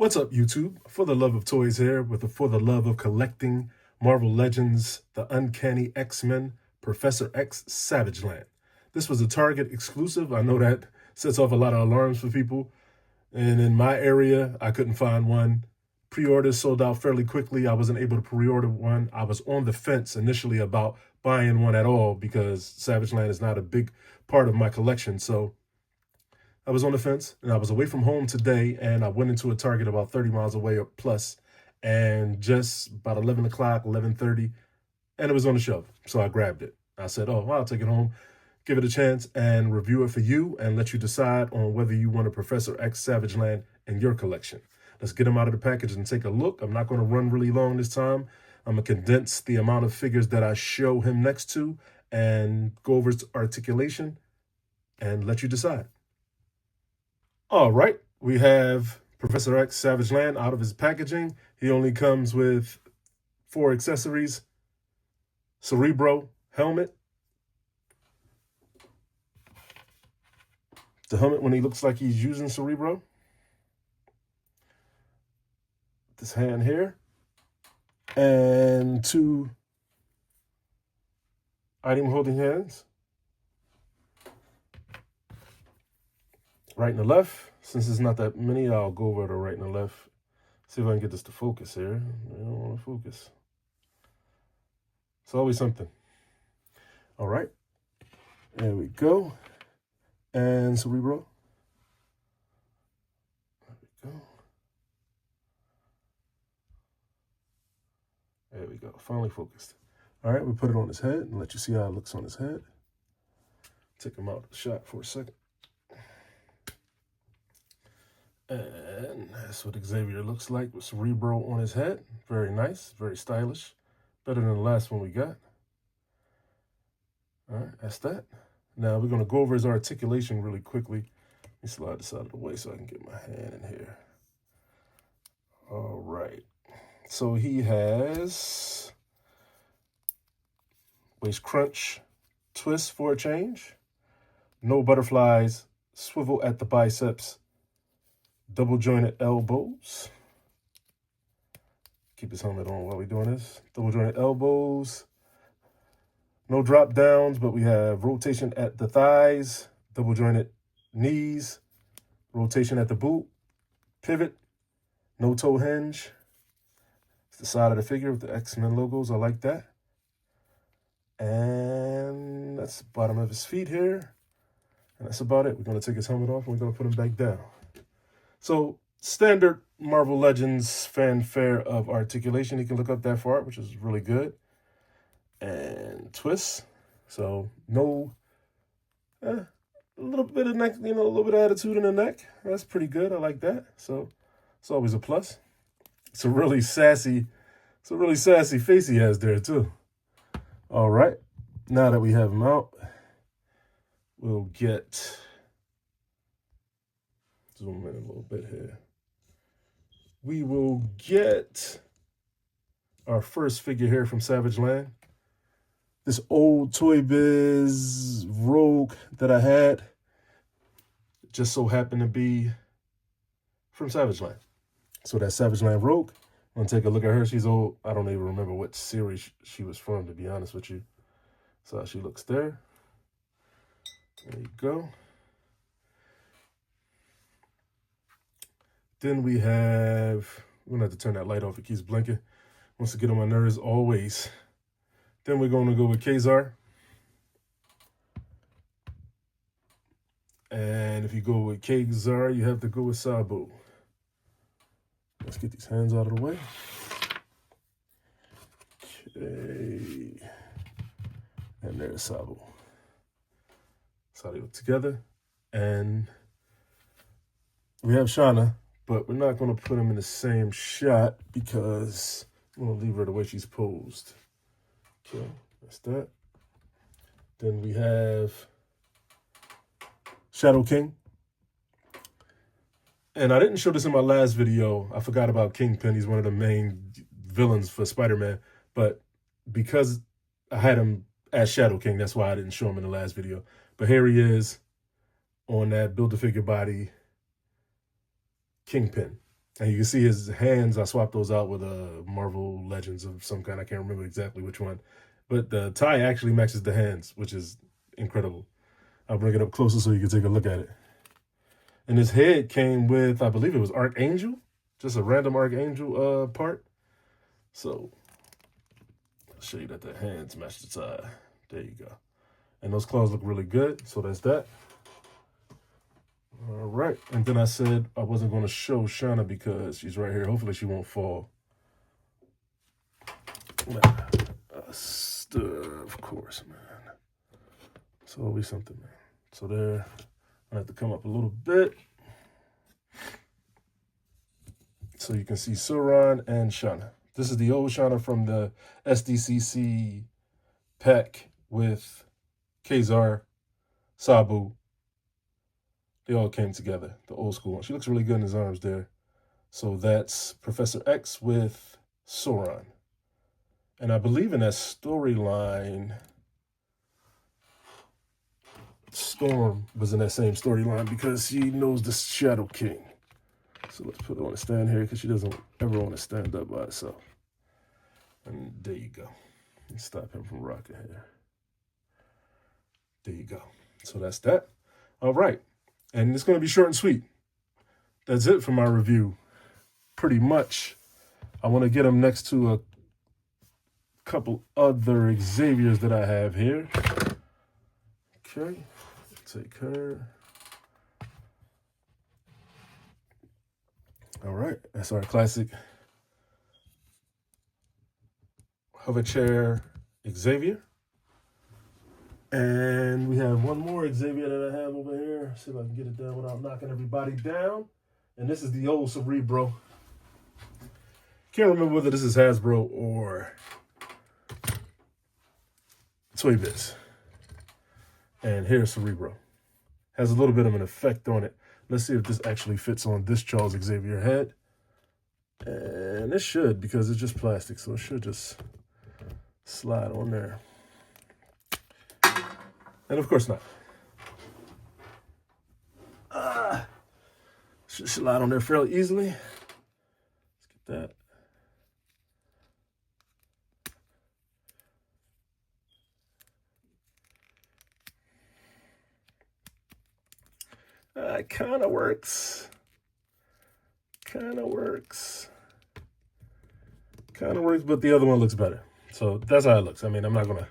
What's up, YouTube? For the Love of Toys here with the For the Love of Collecting Marvel Legends, The Uncanny X-Men, Professor X Savage Land. This was a Target exclusive. I know that sets off a lot of alarms for people. And in my area, I couldn't find one. Pre-orders sold out fairly quickly. I wasn't able to pre-order one. I was on the fence initially about buying one at all because Savage Land is not a big part of my collection. So I was on the fence, and I was away from home today, and I went into a Target about 30 miles away or plus, and just about 11 o'clock, 11:30, and it was on the shelf. So I grabbed it. I said, oh, well, I'll take it home, give it a chance, and review it for you, and let you decide on whether you want a Professor X Savage Land in your collection. Let's get them out of the package and take a look. I'm not going to run really long this time. I'm going to condense the amount of figures that I show him next to and go over its articulation and let you decide. All right, we have Professor X Savage Land out of his packaging. He only comes with 4 accessories: Cerebro helmet, the helmet when he looks like he's using Cerebro, this hand here, and 2 item holding hands, right and the left. Since it's not that many, I'll go over to right and the left. See if I can get this to focus here. I don't want to focus. It's always something. All right. There we go. And Cerebro. There we go. There we go. Finally focused. All right, we put it on his head and let you see how it looks on his head. Take him out of the shot for a second. And that's what Xavier looks like with Cerebro on his head. Very nice, very stylish. Better than the last one we got. All right, that's that. Now we're going to go over his articulation really quickly. Let me slide this out of the way so I can get my hand in here. All right. So he has waist crunch, twist for a change. No butterflies, swivel at the biceps, double jointed elbows. Keep his helmet on while we're doing this. Double jointed elbows. No drop downs, but we have rotation at the thighs, double jointed knees, rotation at the boot, pivot, no toe hinge. It's the side of the figure with the X-Men logos. I like that. And that's the bottom of his feet here. And that's about it. We're going to take his helmet off and we're going to put him back down. So standard Marvel Legends fanfare of articulation. He can look up that far, which is really good. And twists. So no, a little bit of neck, a little bit of attitude in the neck. That's pretty good. I like that. So it's always a plus. It's a really sassy face he has there too. All right. Now that we have him out, we'll get, zoom in a little bit here. We will get our first figure here from Savage Land. This old Toy Biz Rogue that I had just so happened to be from Savage Land. So that's Savage Land Rogue. I'm going to take a look at her. She's old. I don't even remember what series she was from, to be honest with you. So she looks there. There you go. Then we have, we're going to have to turn that light off. It keeps blinking. Wants to get on my nerves always. Then we're going to go with Kazar. And if you go with Kazar, you have to go with Sabu. Let's get these hands out of the way. Okay. And there's Sabu. That's how they look together. And we have Shauna, but we're not going to put them in the same shot because I'm going to leave her the way she's posed. Okay, that's that. Then we have Shadow King. And I didn't show this in my last video. I forgot about Kingpin. He's one of the main villains for Spider-Man. But because I had him as Shadow King, that's why I didn't show him in the last video. But here he is on that Build-A-Figure body Kingpin. And you can see his hands. I swapped those out with Marvel Legends of some kind. I can't remember exactly which one. But the tie actually matches the hands, which is incredible. I'll bring it up closer so you can take a look at it. And his head came with, I believe it was Archangel. Just a random Archangel part. So I'll show you that the hands match the tie. There you go. And those claws look really good. So that's that. All right. And then I said I wasn't going to show Shauna because she's right here. Hopefully she won't fall. Of course, man. It's always something, man. So there, I have to come up a little bit so you can see Sauron and Shauna. This is the old Shauna from the SDCC pack with Kazar, Sabu. They all came together, the old school one. She looks really good in his arms there. So that's Professor X with Sauron. And I believe in that storyline, Storm was in that same storyline because she knows the Shadow King. So let's put her on a stand here because she doesn't ever want to stand up by herself. And there you go. Let's stop him from rocking here. There you go. So that's that. All right. And it's going to be short and sweet. That's it for my review. Pretty much. I want to get them next to a couple other Xaviers that I have here. Okay. Take her. All right. That's our classic hover chair Xavier. And we have one more Xavier that I have over here. See if I can get it down without knocking everybody down. And this is the old Cerebro. Can't remember whether this is Hasbro or Toy Biz. And here's Cerebro. Has a little bit of an effect on it. Let's see if this actually fits on this Charles Xavier head. And it should, because it's just plastic, so it should just slide on there. And of course not. Should slide on there fairly easily. Let's get that. It kind of works. Kind of works, but the other one looks better. So that's how it looks. I mean, I'm not going to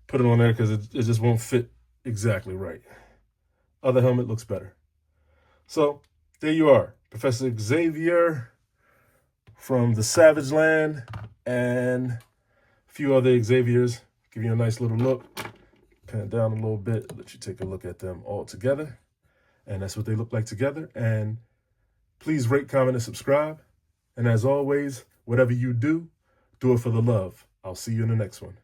put it on there because it just won't fit exactly right. Other helmet looks better. So there you are. Professor Xavier from the Savage Land and a few other Xaviers. Give you a nice little look. Pan it down a little bit. Let you take a look at them all together. And that's what they look like together. And please rate, comment, and subscribe. And as always, whatever you do, do it for the love. I'll see you in the next one.